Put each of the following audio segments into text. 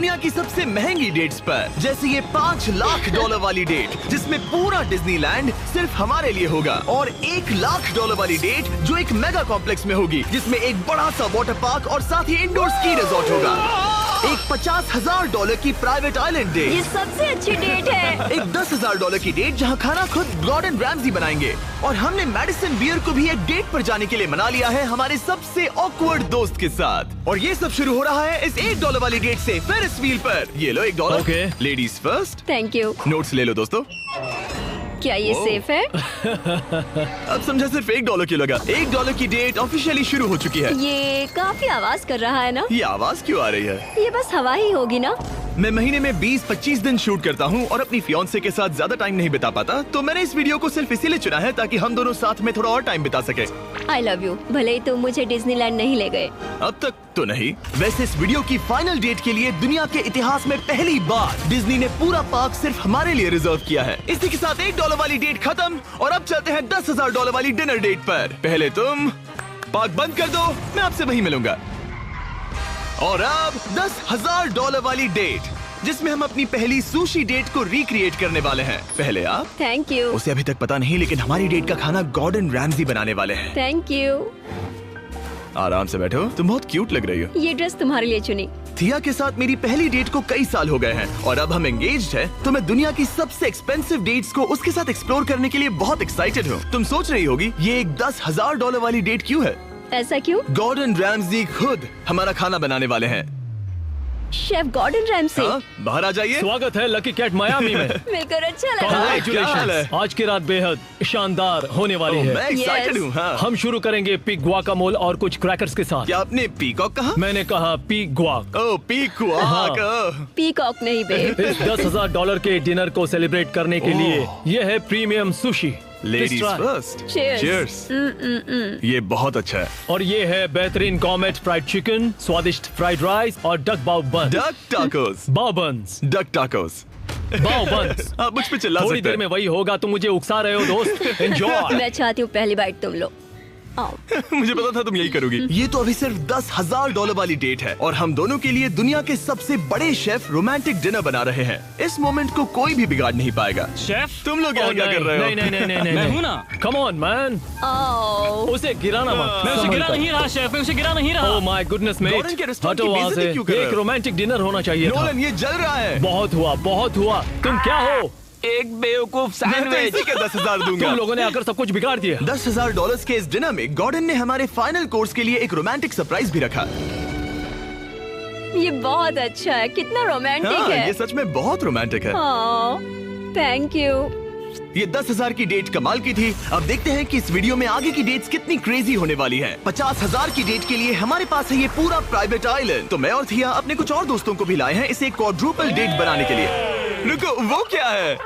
दुनिया की सबसे महंगी डेट्स पर, जैसे ये $5 लाख वाली डेट जिसमें पूरा डिज्नीलैंड सिर्फ हमारे लिए होगा, और $1 लाख वाली डेट जो एक मेगा कॉम्प्लेक्स में होगी जिसमें एक बड़ा सा वाटर पार्क और साथ ही इंडोर स्की रिजॉर्ट होगा। एक $50,000 की प्राइवेट आइलैंड डेट, ये सबसे अच्छी डेट है। एक $10,000 की डेट जहां खाना खुद गॉर्डन रैमजी बनाएंगे, और हमने मेडिसन बियर को भी एक डेट पर जाने के लिए मना लिया है हमारे सबसे ऑकवर्ड दोस्त के साथ। और ये सब शुरू हो रहा है इस $1 वाली डेट से फेरिस व्हील पर। ये लो $1। Okay. Ladies first. Thank you. Notes ले लो दोस्तों। क्या ये सेफ है? अब समझा सिर्फ $1 क्यों लगा। $1 की डेट ऑफिशियली शुरू हो चुकी है। ये काफी आवाज कर रहा है ना? ये आवाज क्यों आ रही है? ये बस हवा ही होगी ना? मैं महीने में 20-25 दिन शूट करता हूँ और अपनी फियांसे के साथ ज्यादा टाइम नहीं बिता पाता, तो मैंने इस वीडियो को सिर्फ इसीलिए चुना है ताकि हम दोनों साथ में थोड़ा और टाइम बिता सके। I love you. भले ही तुम मुझे डिज्नीलैंड नहीं ले गए। अब तक तो नहीं। वैसे इस वीडियो की फाइनल डेट के लिए दुनिया के इतिहास में पहली बार डिज्नी ने पूरा पार्क सिर्फ हमारे लिए रिजर्व किया है। इसी के साथ $1 वाली डेट खत्म और अब चलते हैं $10,000 वाली डिनर डेट पर। पहले तुम पार्क बंद कर दो, मैं आपसे वहीं मिलूंगा। और अब $10,000 वाली डेट जिसमें हम अपनी पहली सुशी डेट को रिक्रिएट करने वाले हैं। पहले आप। Thank you. उसे अभी तक पता नहीं, लेकिन हमारी डेट का खाना गॉर्डन रैमजी बनाने वाले हैं। Thank you. आराम से बैठो, तुम बहुत क्यूट लग रही हो। ये ड्रेस तुम्हारे लिए चुनी। थिया के साथ मेरी पहली डेट को कई साल हो गए हैं और अब हम एंगेज्ड हैं, तो मैं दुनिया की सबसे एक्सपेंसिव डेट्स को उसके साथ एक्सप्लोर करने के लिए बहुत एक्साइटेड हूँ। तुम सोच रही होगी ये एक $10,000 वाली डेट क्यों है? ऐसा क्यों? गॉर्डन रैमजी खुद हमारा खाना बनाने वाले हैं। Chef Gordon Ramsay. हाँ, बाहर आ जाइए। स्वागत है लकी कैट मायामी में। मिलकर अच्छा लगा। Congratulations। आज की रात बेहद शानदार होने वाली है। मैं एक्साइटेड Yes। हूँ। हाँ। हम शुरू करेंगे पिग गुआकामोल और कुछ क्रैकर्स के साथ। क्या आपने पीकॉक कहा? मैंने कहा पिग गुआक। ओह पीकॉक। हाँ। पीकॉक नहीं बे। इस $10,000 के डिनर को सेलिब्रेट करने के लिए ये है premium sushi. Ladies Let's try। First. Cheers। Cheers। ये बहुत अच्छा है। और ये है बेहतरीन कॉमेट फ्राइड चिकन, स्वादिष्ट फ्राइड राइस और डक बाव बन। Duck tacos. बाव बन्स। Duck tacos. बाव बन्स। आप मुझ पे चिल्ला थोड़ी सकते देर में हैं। वही होगा, तुम मुझे उकसा रहे हो दोस्त। एंजॉय। मैं चाहती हूँ पहली बाइट तुम लो। आओ। मुझे पता था तुम यही करोगी। ये तो अभी सिर्फ $10,000 वाली डेट है और हम दोनों के लिए दुनिया के सबसे बड़े शेफ रोमांटिक डिनर बना रहे हैं। इस मोमेंट को कोई भी बिगाड़ नहीं पाएगा। शेफ तुम लोग यहाँ क्या कर रहे हो? नहीं मैं हूँ ना। कम ऑन मैन, आओ। उसे गिराना मत। मैं उसे गिरा नहीं रहा शेफ, मैं उसे गिरा नहीं रहा। Oh my goodness mate, Gordon के रेस्टोरेंट हटो की वहाँ बेइज्जती से। क्यों कर रहे एक हो? रोमांटिक डिनर होना चाहिए था। नोलन ये जल रहा है। बहुत हुआ, बहुत हुआ। तुम क्या हो? एक बेवकूफ मैं तो सैंडविच। इसी के 10,000 दूंगा। तुम लोगों ने आकर सब कुछ बिगाड़ दिया। $10,000 के इस डिनर में गॉर्डन ने हमारे फाइनल कोर्स के लिए एक रोमांटिक सरप्राइज भी रखा। ये बहुत अच्छा है। कितना रोमांटिक हाँ, है। ये सच में बहुत रोमांटिक है। Thank you. ये 10,000 की डेट कमाल की थी। अब देखते हैं कि इस वीडियो में आगे की डेट्स कितनी क्रेजी होने वाली है। 50,000 की डेट के लिए हमारे पास है ये पूरा प्राइवेट आइलैंड। तो मैं और थिया अपने कुछ और दोस्तों को भी लाए हैं इसे एक क्वाड्रुपल डेट बनाने के लिए। रुको, वो क्या है?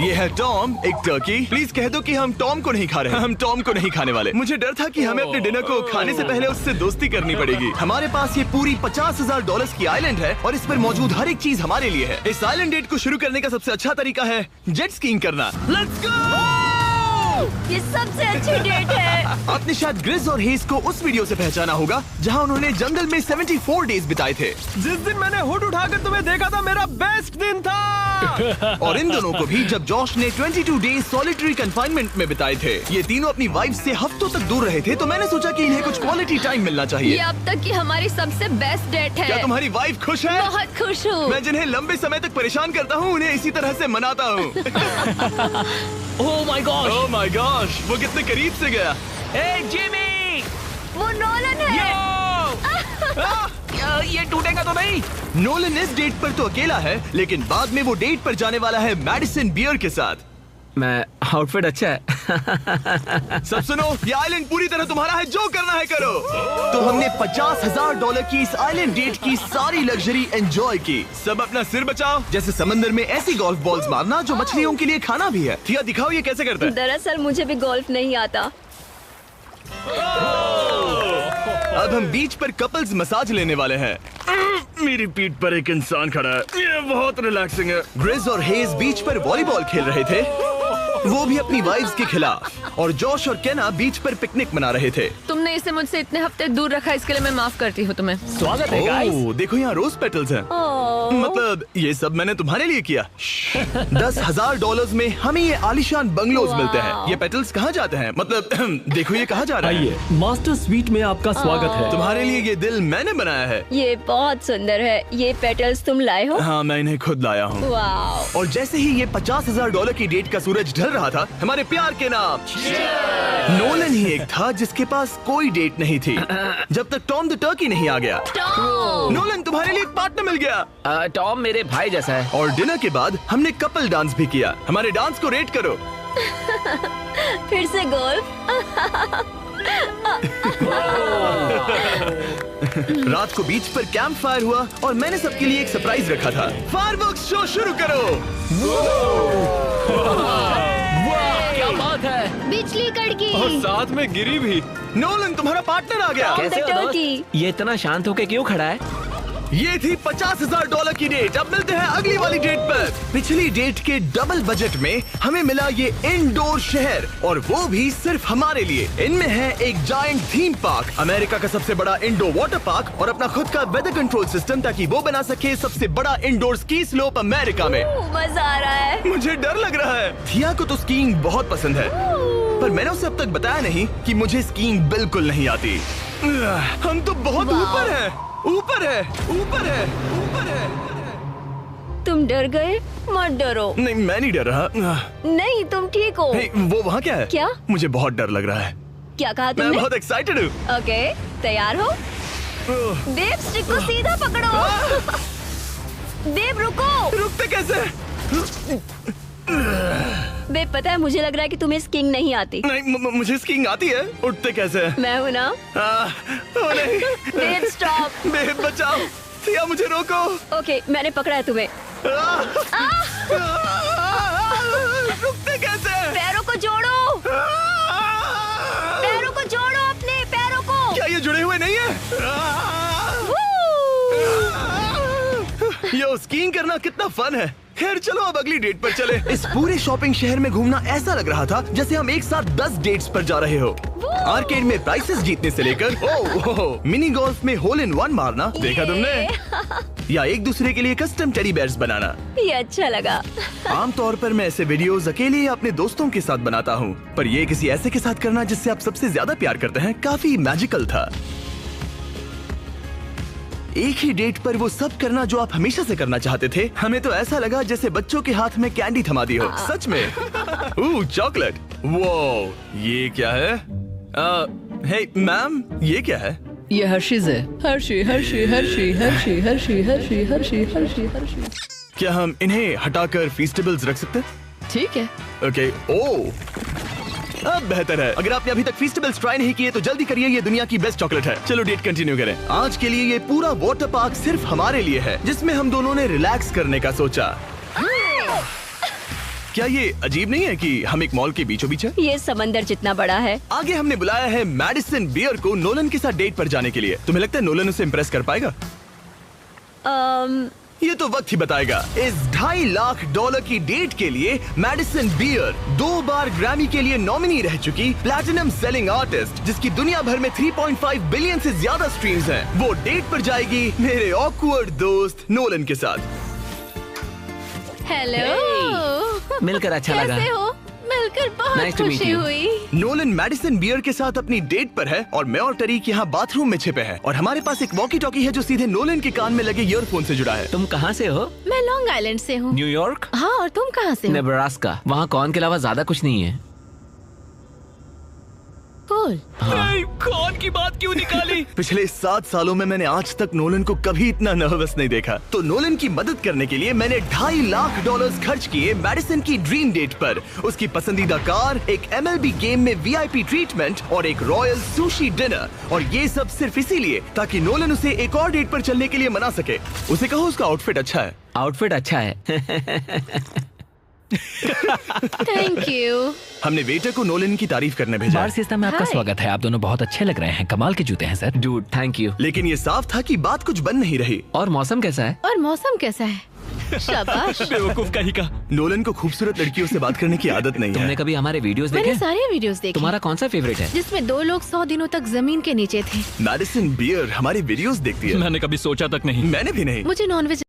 ये है टॉम, एक टर्की। प्लीज कह दो कि हम टॉम को नहीं खा रहे हैं। हम टॉम को नहीं खाने वाले। मुझे डर था कि हमें अपने डिनर को खाने से पहले उससे दोस्ती करनी पड़ेगी। हमारे पास ये पूरी $50,000 की आइलैंड है और इस पर मौजूद हर एक चीज हमारे लिए है। इस आइलैंड डेट को शुरू करने का सबसे अच्छा तरीका है जेट स्कीइंग करना। Let's go! ये सबसे अच्छी डेट है। आपने शायद ग्रिज और हेज को उस वीडियो से पहचाना होगा जहां उन्होंने जंगल में 74 डेज बिताए थे। जिस दिन मैंने हुड उठाकर तुम्हें देखा था, मेरा बेस्ट दिन था। और इन दोनों को भी जब जॉश ने 22 डेज सॉलिटरी कंफाइनमेंट में बिताए थे। ये तीनों अपनी वाइफ से हफ्तों तक दूर रहे थे, तो मैंने सोचा कि इन्हें कुछ क्वालिटी टाइम मिलना ये चाहिए। अब तक की हमारी सबसे बेस्ट डेट है। क्या तुम्हारी वाइफ खुश है? बहुत खुश हूँ। मैं जिन्हें लंबे समय तक परेशान करता हूँ उन्हें इसी तरह से मनाता हूँ। Oh my God. Oh my gosh, वो कितने करीब से गया। ए जिमी, वो नोलन है। ये टूटेगा तो नहीं? नोलन इस डेट पर तो अकेला है, लेकिन बाद में वो डेट पर जाने वाला है मेडिसन बियर के साथ। मैं आउटफिट अच्छा है। सब सुनो, ये आइलैंड पूरी तरह तुम्हारा है, जो करना है करो। तो हमने $50,000 की इस आइलैंड डेट की सारी लग्जरी एंजॉय की। सब अपना सिर बचाओ, जैसे समंदर में ऐसी गोल्फ बॉल्स मारना जो मछलियों के लिए खाना भी है। थिया दिखाओ ये कैसे करता है। दरअसल मुझे भी गोल्फ नहीं आता। अब हम बीच पर कपल्स मसाज लेने वाले हैं। मेरी पीठ पर एक इंसान खड़ा है, ये बहुत रिलैक्सिंग है। ग्रिज और हेज बीच पर वॉलीबॉल खेल रहे थे, वो भी अपनी वाइफ्स के खिलाफ। और जॉश और केना बीच पर पिकनिक मना रहे थे। तुमने इसे मुझसे इतने हफ्ते दूर रखा, इसके लिए मैं माफ करती हूँ तुम्हें। स्वागत है गाइस। ओह, देखो यहाँ रोज पेटल्स हैं। ओह, मतलब ये सब मैंने तुम्हारे लिए किया। $10,000 में हमें ये आलीशान बंगलोज मिलते हैं। ये पेटल्स कहाँ जाते हैं? मतलब देखो ये कहाँ जा रहा है। आइए, मास्टर स्वीट में आपका स्वागत है। तुम्हारे लिए ये दिल मैंने बनाया है। ये बहुत सुंदर है। ये पेटल्स तुम लाए हो? हाँ, मैं इन्हें खुद लाया हूँ। वाह। और जैसे ही ये $50,000 की डेट का सूरज ढल रहा था, हमारे प्यार के नाम नोलन ही एक था जिसके पास कोई डेट नहीं थी जब तक टॉम द टर्की नहीं आ गया। नोलन, तुम्हारे लिए एक पार्टनर मिल गया। टॉम मेरे भाई जैसा है। और डिनर के बाद हमने कपल डांस भी किया। हमारे डांस को रेट करो। फिर से गोल्फ। रात को बीच पर कैंप फायर हुआ और मैंने सबके लिए एक सरप्राइज रखा था। फायरवर्क्स शो शुरू करो। क्या बात है। बिजली कड़की। और साथ में गिरी भी। नोलन, तुम्हारा पार्टनर आ गया। कैसे हो टर्की। दोस्त? ये इतना शांत होके क्यों खड़ा है? ये थी $50,000 की डेट। अब मिलते हैं अगली वाली डेट पर। पिछली डेट के डबल बजट में हमें मिला ये इंडोर शहर, और वो भी सिर्फ हमारे लिए। इनमें है एक जायंट थीम पार्क, अमेरिका का सबसे बड़ा इंडोर वाटर पार्क, और अपना खुद का वेदर कंट्रोल सिस्टम ताकि वो बना सके सबसे बड़ा इंडोर स्की स्लोप अमेरिका में। मजा आ रहा है। मुझे डर लग रहा है। थिया को तो स्कीइंग बहुत पसंद है, पर मैंने उसे अब तक बताया नहीं कि मुझे स्कीइंग बिल्कुल नहीं आती। हम तो बहुत ऊपर हैं। ऊपर है, ऊपर है, ऊपर है। तुम डर गए? मत डरो। नहीं, मैं नहीं डर रहा। नहीं, तुम ठीक हो। हे, वो वहाँ क्या है? क्या? मुझे बहुत डर लग रहा है। क्या कहा मैं तुमने? बहुत एक्साइटेड हूँ। ओके, तैयार हो? देव, स्टिक को सीधा पकड़ो। देव, रुको। रुकते कैसे? देव, पता है मुझे लग रहा है कि तुम्हें स्कीइंग नहीं आती। नहीं, मुझे स्कीइंग आती है। उठते कैसे? मैं हूँ ना। ओ नहीं। देव, स्टॉप। बेब बचाओ। थिया, मुझे रोको। ओके, मैंने पकड़ा है तुम्हें। रुकते कैसे? पैरों को जोड़ो। पैरों को जोड़ो, अपने पैरों को। क्या ये जुड़े हुए नहीं है? यो, स्कीइंग करना कितना फन है। खैर चलो अब अगली डेट पर चले। इस पूरे शॉपिंग शहर में घूमना ऐसा लग रहा था जैसे हम एक साथ 10 डेट्स पर जा रहे हो। आर्केड में प्राइसेस जीतने से लेकर मिनी गोल्फ में होल इन वन मारना, देखा तुमने? या एक दूसरे के लिए कस्टम टेडी बेयर्स बनाना। ये अच्छा लगा। आमतौर पर मैं ऐसे वीडियोस अकेले या अपने दोस्तों के साथ बनाता हूँ, पर ये किसी ऐसे के साथ करना जिससे आप सबसे ज्यादा प्यार करते हैं, काफी मैजिकल था। एक ही डेट पर वो सब करना जो आप हमेशा से करना चाहते थे। हमें तो ऐसा लगा जैसे बच्चों के हाथ में कैंडी थमा दी हो। सच में। चॉकलेट। वो ये क्या है? हे मैम, ये क्या है? ये हर्शीज है। Hershey Hershey Hershey Hershey Hershey Hershey Hershey Hershey Hershey. क्या हम इन्हें हटाकर फीस्टेबल्स रख सकते हैं? ठीक है। ओके। ओ, अब बेहतर है। अगर आपने अभी तक फीस्टेबल्स ट्राई नहीं किए तो जल्दी करिए, ये दुनिया की बेस्ट चॉकलेट है। चलो डेट कंटिन्यू करें। आज के लिए ये पूरा वाटर पार्क सिर्फ हमारे लिए है, जिसमें हम दोनों ने रिलैक्स करने का सोचा। क्या ये अजीब नहीं है कि हम एक मॉल के बीचों बीच हैं? ये समंदर जितना बड़ा है। आगे हमने बुलाया है मैडिसन बियर को नोलन के साथ डेट पर जाने के लिए। तुम्हें लगता है नोलन उसे इम्प्रेस कर पाएगा? ये तो वक्त ही बताएगा। इस $2.5 लाख की डेट के लिए मैडिसन बियर 2 बार ग्रैमी के लिए नॉमिनी रह चुकी प्लैटिनम सेलिंग आर्टिस्ट, जिसकी दुनिया भर में 3.5 बिलियन से ज्यादा स्ट्रीम्स हैं, वो डेट पर जाएगी मेरे ऑकवर्ड दोस्त नोलन के साथ। हेलो। मिलकर अच्छा लगा। कैसे हो? मिलकर बहुत Nice to meet खुशी you. हुई। नोलन मैडिसन बियर के साथ अपनी डेट पर है और मैं और टरीक यहाँ बाथरूम में छिपे हैं, और हमारे पास एक वॉकी टॉकी है जो सीधे नोलन के कान में लगे ईयरफोन से जुड़ा है। तुम कहाँ से हो? मैं लॉन्ग आइलैंड से हूँ। न्यूयॉर्क? हाँ, और तुम कहाँ से हो? नेब्रास्का। वहाँ कॉर्न के अलावा ज्यादा कुछ नहीं है। कूल। कौन की बात क्यों निकाली? पिछले 7 सालों में मैंने आज तक नोलन को कभी इतना नर्वस नहीं देखा। तो नोलन की मदद करने के लिए मैंने $2.5 लाख खर्च किए मैडिसन की ड्रीम डेट पर। उसकी पसंदीदा कार, एक MLB गेम में VIP ट्रीटमेंट और एक रॉयल सुशी डिनर, और ये सब सिर्फ इसीलिए ताकि नोलन उसे एक और डेट पर चलने के लिए मना सके। उसे कहो उसका आउटफिट अच्छा है। आउटफिट अच्छा है। Thank you. हमने वेटर को नोलन की तारीफ करने भेजा, बार सिस्टम में आपका Hi. स्वागत है। आप दोनों बहुत अच्छे लग रहे हैं। कमाल के जूते हैं सर। Dude, thank you. लेकिन ये साफ था कि बात कुछ बन नहीं रही। और मौसम कैसा है? और मौसम कैसा है? शाबाश। बेवकूफ का ही कहा। नोलन को खूबसूरत लड़कियों से बात करने की आदत नहीं तुमने है। कभी हमारे वीडियोस मैंने देखे? सारे वीडियोस देखे तुम्हारा कौन सा फेवरेट है? जिसमें 2 लोग 100 दिनों तक जमीन के नीचे थे। मैडिसन बियर हमारी वीडियोस देखती है। मैंने कभी सोचा तक नहीं। मैंने भी नहीं। मुझे नॉनवेज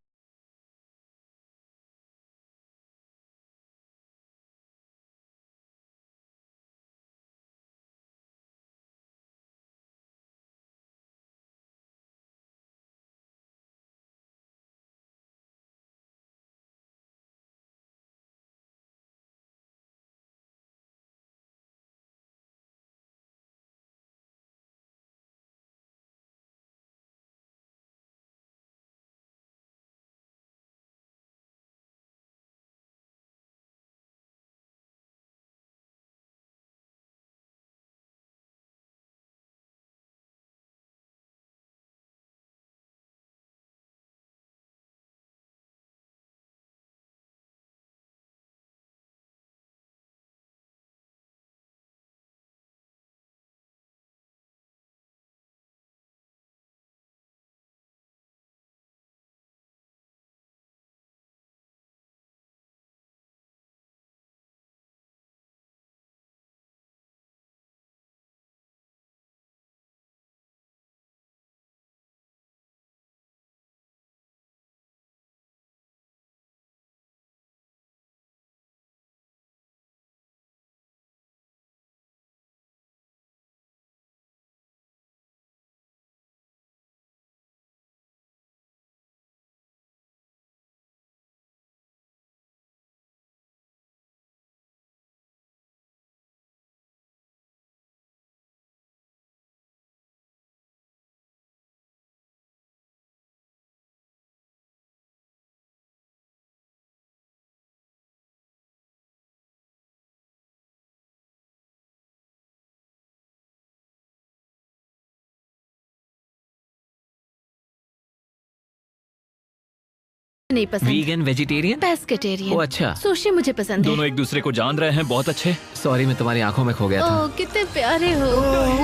नहीं पसंद। Vegan vegetarian? पेस्केटेरियन। ओह, अच्छा। सुशी मुझे पसंद है। दोनों एक दूसरे को जान रहे हैं, बहुत अच्छे। सॉरी, मैं तुम्हारी आंखों में खो गया था। ओह कितने प्यारे हो।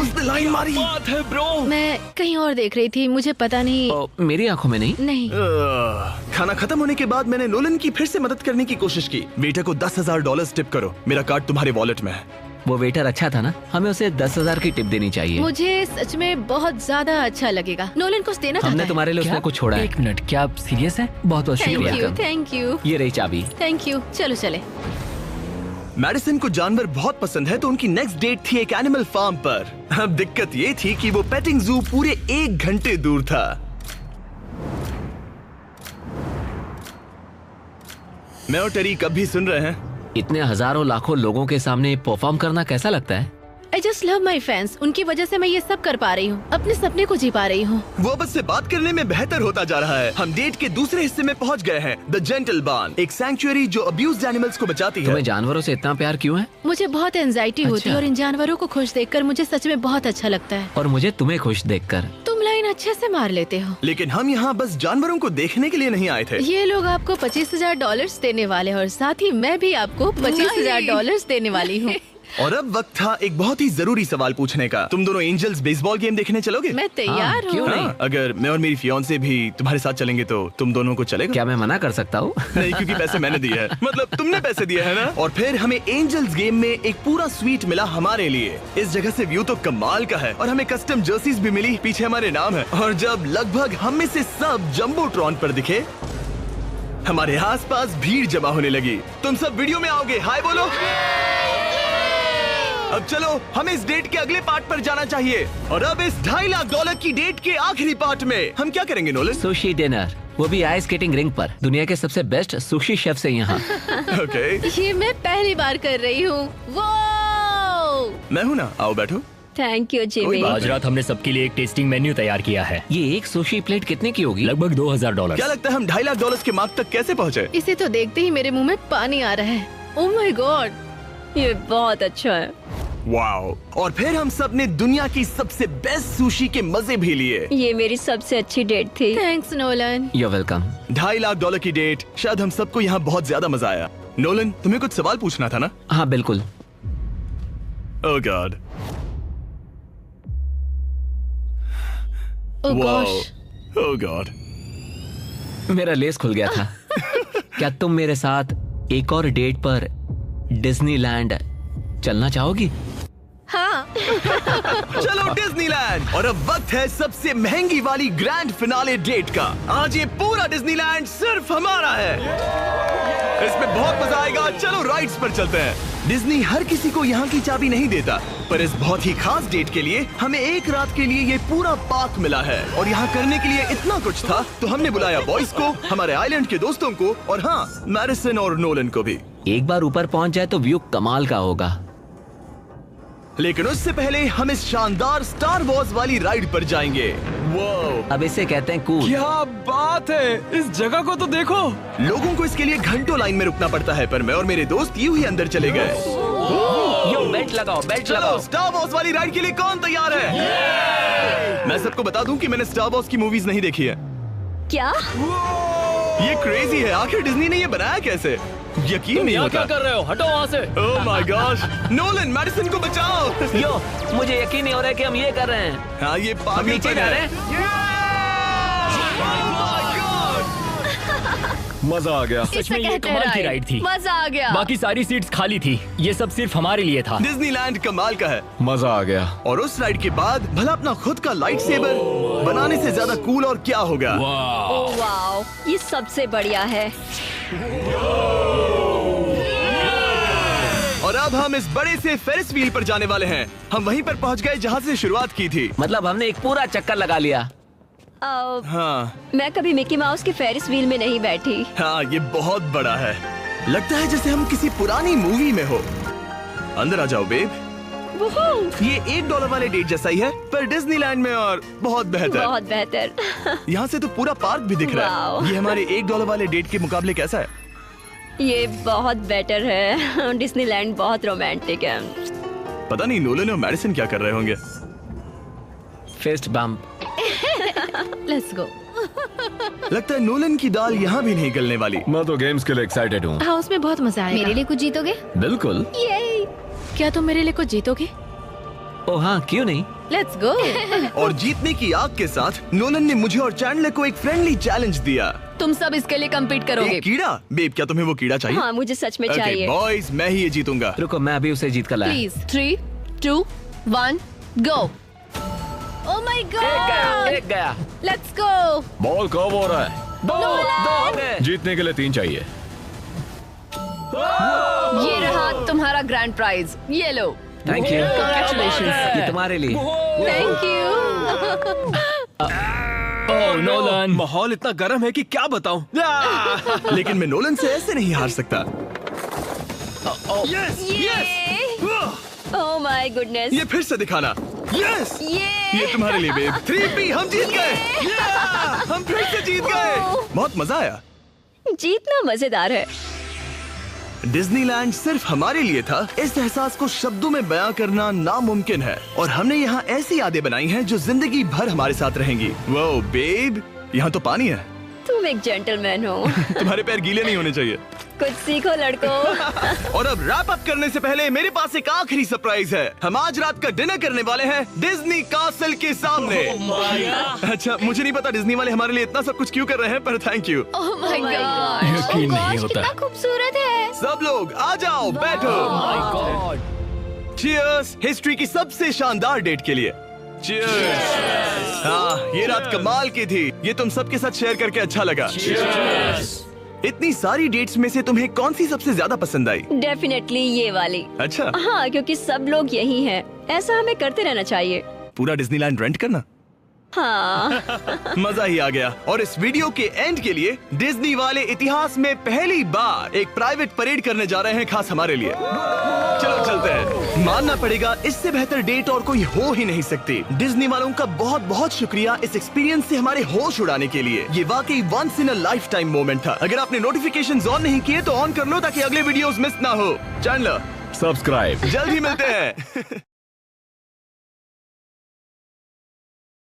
उसने लाइन मारी। बात है ब्रो। मैं कहीं और देख रही थी, मुझे पता नहीं। मेरी आंखों में नहीं। नहीं। खाना खत्म होने के बाद मैंने नोलन की फिर से मदद करने की कोशिश की। वेटर को $10,000 टिप करो, मेरा कार्ड तुम्हारे वॉलेट में है। वो वेटर अच्छा था ना, हमें उसे 10,000 की टिप देनी चाहिए। मुझे सच में बहुत ज्यादा अच्छा लगेगा। नोलन कुछ देना चाहता हमने है। तुम्हारे लिए उसने कुछ छोड़ा है। एक मिनट, क्या आप सीरियस हैं? बहुत बहुत थैंक यू, शुक्रिया। थैंक यू, ये रही चाबी। Thank you. चलो चले। मैडिसन को जानवर बहुत पसंद है, तो उनकी नेक्स्ट डेट थी एक एनिमल फार्म पर। अब दिक्कत ये थी कि वो पेटिंग जू पूरे 1 घंटे दूर था। मैं और टेरी कब भी सुन रहे हैं। इतने हजारों लाखों लोगों के सामने परफॉर्म करना कैसा लगता है? I just love my fans. उनकी वजह से मैं ये सब कर पा रही हूँ, अपने सपने को जी पा रही हूँ। वो बस से बात करने में बेहतर होता जा रहा है। हम डेट के दूसरे हिस्से में पहुंच गए हैं, द जेंटल बार्न, एक सैंक्चुअरी जो अब्यूज्ड एनिमल्स को बचाती है। तुम्हें जानवरों से इतना प्यार क्यों है? मुझे बहुत एंजाइटी होती अच्छा। है और इन जानवरों को खुश देखकर मुझे सच में बहुत अच्छा लगता है। और मुझे तुम्हें खुश देखकर। तुम लाइन अच्छे से मार लेते हो। लेकिन हम यहाँ बस जानवरों को देखने के लिए नहीं आए थे। ये लोग आपको $25,000 देने वाले हैं और साथ ही मैं भी आपको $25,000 देने वाली हूँ। और अब वक्त था एक बहुत ही जरूरी सवाल पूछने का। तुम दोनों एंजल्स बेसबॉल गेम देखने चलोगे? मैं तैयार हाँ, क्यों हूँ। नहीं? हाँ, अगर मैं और मेरी फियांसे भी तुम्हारे साथ चलेंगे तो तुम दोनों को चलेगा? क्या मैं मना कर सकता हूँ? नहीं, क्योंकि पैसे मैंने दिए हैं। मतलब तुमने पैसे दिए हैं ना। और फिर हमें एंजल्स गेम में एक पूरा स्वीट मिला हमारे लिए। इस जगह से व्यू तो कमाल का है और हमें कस्टम जर्सीज भी मिली, पीछे हमारे नाम है। और जब लगभग हम में से सब जंबोट्रॉन पर दिखे, हमारे आसपास भीड़ जमा होने लगी। तुम सब वीडियो में आओगे, हाय बोलो। अब चलो, हमें इस डेट के अगले पार्ट पर जाना चाहिए। और अब इस $2.5 लाख की डेट के आखिरी पार्ट में हम क्या करेंगे नोलन? सुशी डिनर, वो भी आइस स्केटिंग रिंग पर, दुनिया के सबसे बेस्ट सुशी शेफ से यहाँ। ओके, ये मैं पहली बार कर रही हूँ। वो मैं हूँ ना, आओ बैठो। Thank you Jimmy. कोई बात आज रात हमने सबके लिए एक टेस्टिंग मेन्यू तैयार किया है। ये एक सुशी प्लेट कितने की होगी? लगभग $2,000। क्या लगता है हम $2.5 लाख के मार्क तक कैसे पहुँचे? इसे तो देखते ही मेरे मुंह में पानी आ रहा है। ओह माय गॉड, ये बहुत अच्छा है। वाओ! और फिर हम सब ने दुनिया की सबसे बेस्ट सुशी के मजे भी लिए। ये मेरी सबसे अच्छी डेट थी। Thanks Nolan. You're welcome। $2.5 lakh की डेट, शायद हम सबको यहाँ बहुत ज्यादा मजा आया। नोलन, तुम्हें कुछ सवाल पूछना था ना? हाँ बिल्कुल। ओह गॉड, ओह वाओ, गॉश, ओह गॉड। मेरा लेस खुल गया था। क्या तुम मेरे साथ एक और डेट पर डिज्नीलैंड चलना चाहोगी? हाँ। चलो डिज्नीलैंड। और अब वक्त है सबसे महंगी वाली ग्रैंड फिनाले डेट का। आज ये पूरा डिज्नीलैंड सिर्फ हमारा है। इसमें बहुत मजा आएगा। चलो राइड्स पर चलते हैं। डिज्नी हर किसी को यहाँ की चाबी नहीं देता, पर इस बहुत ही खास डेट के लिए हमें एक रात के लिए ये पूरा पार्क मिला है। और यहाँ करने के लिए इतना कुछ था, तो हमने बुलाया बॉयज को, हमारे आइलैंड के दोस्तों को, और हाँ, मैडिसन और नोलन को भी। एक बार ऊपर पहुंच जाए तो व्यू कमाल का होगा। लेकिन उससे पहले हम इस शानदार स्टार वॉर्स वाली राइड पर जाएंगे। वो अब इसे कहते हैं कूल। क्या बात है, इस जगह को तो देखो। लोगों को इसके लिए घंटों लाइन में रुकना पड़ता है, पर मैं और मेरे दोस्त यूं ही अंदर चले गए। यो बेल्ट लगाओ, बेल्ट चलो लगाओ। स्टार वॉर्स वाली राइड के लिए कौन तैयार है? मैं सबको बता दूं कि मैंने स्टार वॉर्स की मूवीज नहीं देखी है। क्या? ये क्रेजी है, आखिर डिज्नी ने ये बनाया कैसे? यकीन नहीं यहाँ क्या होता। कर रहे हो? हटो वहाँ से। Oh my gosh, Nolan, Madison को बचाओ। यो, मुझे यकीन नहीं हो रहा है कि हम ये कर रहे हैं। हाँ, ये हम पागल नीचे जा रहे हैं। मजा आ गया। सच में इसे ये कहते हैं कमाल की राइड। राइड थी। मजा आ गया। बाकी सारी सीट्स खाली थी। ये सब सिर्फ हमारे लिए था। डिज्नीलैंड कमाल का है। मजा आ गया। और उस राइड के बाद भला अपना खुद का लाइट सेबर बनाने से ज्यादा कूल और क्या होगा? ओह वाओ, ये सबसे बढ़िया है। और अब हम इस बड़े से फेरिस व्हील पर जाने वाले हैं। हम वहीं पर पहुंच गए जहां से शुरुआत की थी। मतलब हमने एक पूरा चक्कर लगा लिया। हाँ मैं कभी मिकी माउस के फेरिस व्हील में नहीं बैठी। हाँ, ये बहुत बड़ा है। लगता है जैसे हम किसी पुरानी मूवी में हो। अंदर आ जाओ बेब। ये $1 वाले डेट जैसा ही है, पर डिज्नीलैंड में और बहुत बेहतर। बहुत बेहतर। यहाँ से तो पूरा पार्क भी दिख रहा वाओ। है। ये हमारे $1 वाले डेट के मुकाबले कैसा है? ये बहुत बेटर है। डिज्नीलैंड बहुत रोमांटिक है। पता नहीं नोलन और मैडिसन क्या कर रहे होंगे। Fist bump. Let's go. लगता है नोलन की दाल यहाँ भी नहीं गलने वाली। मैं तो गेम्स के लिए एक्साइटेड हूँ। हाँ, उसमें बहुत मजा आएगा। मेरे लिए कुछ जीतोगे? बिल्कुल। ये क्या तुम मेरे लिए कुछ जीतोगे? ओ हाँ, क्यों नहीं। Let's go. और जीतने की आग के साथ नोलन ने मुझे और चैंडलर को एक फ्रेंडली चैलेंज दिया। तुम सब इसके लिए कम्पीट करोगे। एक कीड़ा? बेब, क्या तुम्हें वो कीड़ा चाहिए? हाँ, मुझे सच में Okay, चाहिए। बॉयज, मैं ही ये जीतूंगा। रुको, मैं अभी उसे जीत कर लाया। Please 3, 2, 1 go. Oh my God, एक गया। Let's go. बॉल कब हो रहा है? दो हो गए। जीतने के लिए 3 चाहिए। ये रहा तुम्हारा ग्रैंड प्राइज, ये लो। Thank you. Congratulations. ये तुम्हारे लिए। Thank you. ओह नोलन, माहौल इतना गर्म है कि क्या बताऊं। लेकिन मैं नोलन से ऐसे नहीं हार सकता। ओह माय गुडनेस। ये फिर से दिखाना। यस, ये ये तुम्हारे लिए बेब। 3P, हम जीत गए। हम फिर से जीत गए। बहुत मजा आया। जीतना मजेदार है। डिज्नीलैंड सिर्फ हमारे लिए था। इस एहसास को शब्दों में बयां करना नामुमकिन है, और हमने यहाँ ऐसी यादें बनाई हैं जो जिंदगी भर हमारे साथ रहेंगी। वो बेब, यहाँ तो पानी है। तुम एक जेंटलमैन हो। तुम्हारे पैर गीले नहीं होने चाहिए। कुछ सीखो लड़कों। और अब रैप अप करने से पहले मेरे पास एक आखिरी सरप्राइज है। हम आज रात का डिनर करने वाले हैं डिज्नी कासल के सामने। अच्छा, मुझे नहीं पता डिज्नी वाले हमारे लिए इतना सब कुछ क्यों कर रहे हैं, पर thank you. Oh my Oh my God. God. यकीन Oh नहीं gosh, होता। कितना खूबसूरत है। सब लोग आ जाओ, बैठो। चीयर्स हिस्ट्री की सबसे शानदार डेट के लिए। चीयर्स। हाँ, ये रात कमाल की थी। ये तुम सबके साथ शेयर करके अच्छा लगा। इतनी सारी डेट्स में से तुम्हें कौन सी सबसे ज्यादा पसंद आई? डेफिनेटली ये वाली। अच्छा, हाँ, क्योंकि सब लोग यही हैं। ऐसा हमें करते रहना चाहिए। पूरा डिज्नीलैंड रेंट करना? हाँ। मजा ही आ गया। और इस वीडियो के एंड के लिए डिज्नी वाले इतिहास में पहली बार एक प्राइवेट परेड करने जा रहे हैं, खास हमारे लिए। चलो चलते हैं। मानना पड़ेगा, इससे बेहतर डेट और कोई हो ही नहीं सकती। डिज्नी वालों का बहुत बहुत शुक्रिया इस एक्सपीरियंस से हमारे होश उड़ाने के लिए। ये वाकई once in a lifetime moment था। अगर आपने नोटिफिकेशंस ऑन नहीं किए तो ऑन कर लो ताकि अगले वीडियोस मिस ना हो। Channel subscribe. जल्द ही मिलते हैं।